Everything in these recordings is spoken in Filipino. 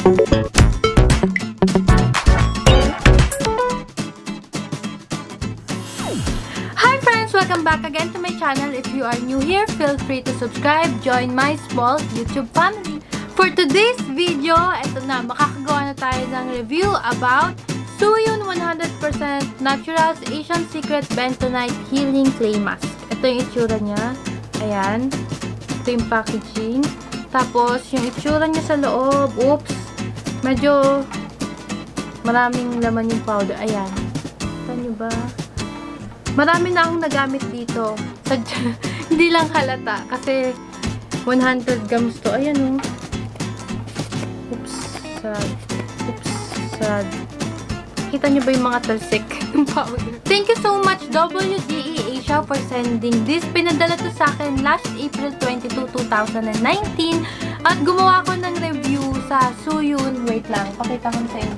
Hi friends! Welcome back again to my channel. If you are new here, feel free to subscribe. Join my small YouTube family. For today's video, eto na, makakagawa na tayo ng review about Suyun 100% Naturals Asian Secret Bentonite Healing Clay Mask. Ito yung itsura niya. Ayan. Ito yung packaging. Tapos, yung itsura niya sa loob. Oops! Medyo maraming laman yung powder. Ayan. Kita nyo ba? Marami na akong nagamit dito. Hindi lang halata. Kasi 100 grams to. Ayan o. Oops. Sad. Oops. Sad. Kita nyo ba yung mga talsik ng powder? Thank you so much WDE Asia for sending this. Pinadala to sa akin last April 22, 2019. At gumawa ko ng review sa Suyun. Wait lang. Pakita ko sa inyo.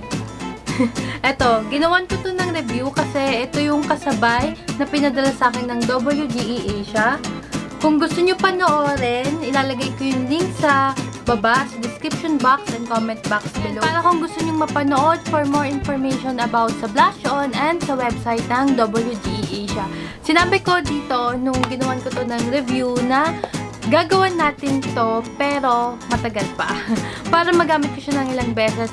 Eto, ginawan ko to ng review kasi ito yung kasabay na pinadala sa akin ng WDE Asia. Kung gusto nyo panoorin, ilalagay ko yung link sa baba, sa description box and comment box below. Para kung gusto nyo mapanood for more information about sa Blush On and sa website ng WDE Asia. Sinabi ko dito, nung ginawan ko to ng review na gagawan natin to pero matagal pa. Para magamit ko siya ng ilang beses.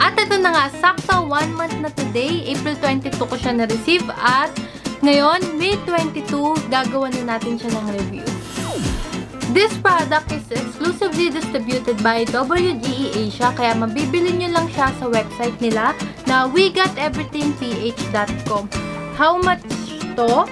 At ito na nga, sakto 1 month na today. April 22 ko siya na-receive. At ngayon, May 22, gagawan na natin siya ng review. This product is exclusively distributed by WDE Asia. Kaya mabibili nyo lang siya sa website nila na wegotEverythingph.com. How much to?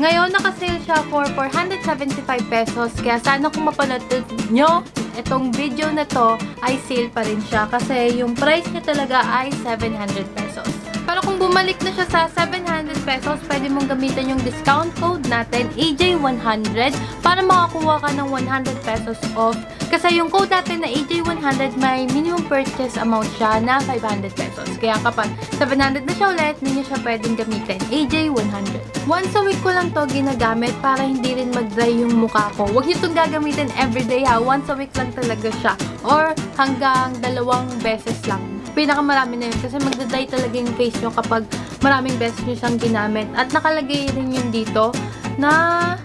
Ngayon, nakasale siya for 475 pesos. Kaya sana kung mapanood nyo itong video na to, ay sale pa rin siya. Kasi yung price niya talaga ay 700 pesos. Pero kung bumalik na siya sa 700 pesos, pwede mong gamitin yung discount code natin, AJ100, para makakuha ka ng 100 pesos off. Kasi yung code natin na AJ100, may minimum purchase amount siya na 500 pesos. Kaya kapag 700 na siya ulit, hindi niya siya pwedeng gamitin. AJ100. Once a week ko lang to ginagamit para hindi rin mag-dry yung mukha ko. Huwag niyo itong gagamitin everyday ha. Once a week lang talaga siya. Or hanggang 2 beses lang. Pinakamarami na yun. Kasi magda-dry talaga yung face nyo kapag maraming beses nyo siyang ginamit. At nakalagay rin yun dito na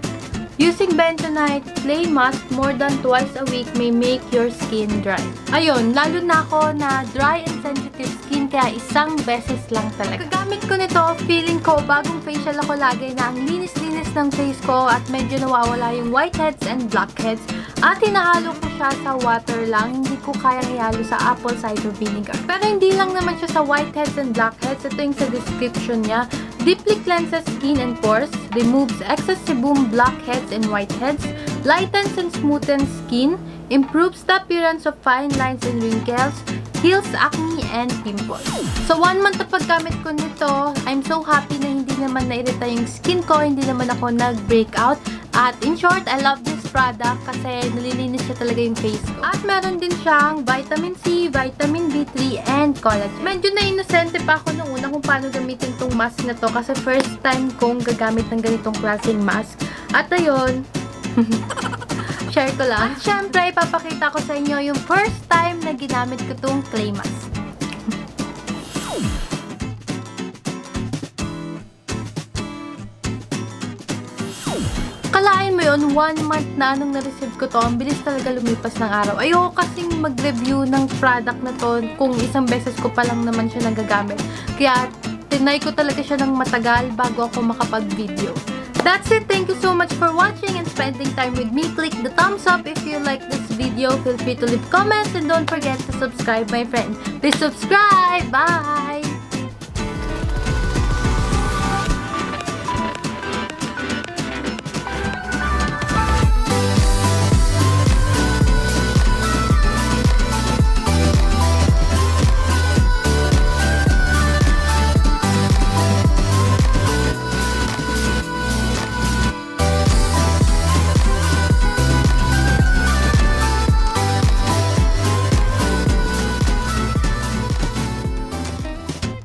using bentonite clay mask more than twice a week may make your skin dry. Ayun, lalo na ako na dry and sensitive skin, kaya isang beses lang talaga. Kagamit ko nito, feeling ko bagong facial ako lagi na ang linis-linis ng face ko at medyo nawawala yung whiteheads and blackheads. At hinahalo ko siya sa water lang, hindi ko kayang ihalo sa apple cider vinegar. Pero hindi lang naman siya sa whiteheads and blackheads, ito yung sa description niya. Deeply cleanses skin and pores, removes excess sebum, blackheads and whiteheads, lightens and smoothens skin, improves the appearance of fine lines and wrinkles, heals acne and pimples. So 1 month na paggamit ko nito, I'm so happy na hindi naman nairita yung skin ko, hindi naman ako nag-breakout. At in short, I love this product kasi nalilinis siya talaga yung face ko. At meron din siyang vitamin C, vitamin B3, and collagen. Medyo na-inosente pa ako nung una kung paano gamitin tong mask na to kasi first time kong gagamit ng ganitong klaseng mask. At ayun, share ko lang. At syempre, ipapakita ko sa inyo yung first time na ginamit ko tong clay mask. Kalain mo yun, 1 month na nung na-receive ko to, ang bilis talaga lumipas ng araw. Ayoko kasing mag-review ng product na to kung isang beses ko pa lang naman siya nagagamit. Kaya, tinay ko talaga siya ng matagal bago ako makapag-video. That's it. Thank you so much for watching and spending time with me. Click the thumbs up if you like this video. Feel free to leave comments and don't forget to subscribe, my friend. Please subscribe. Bye!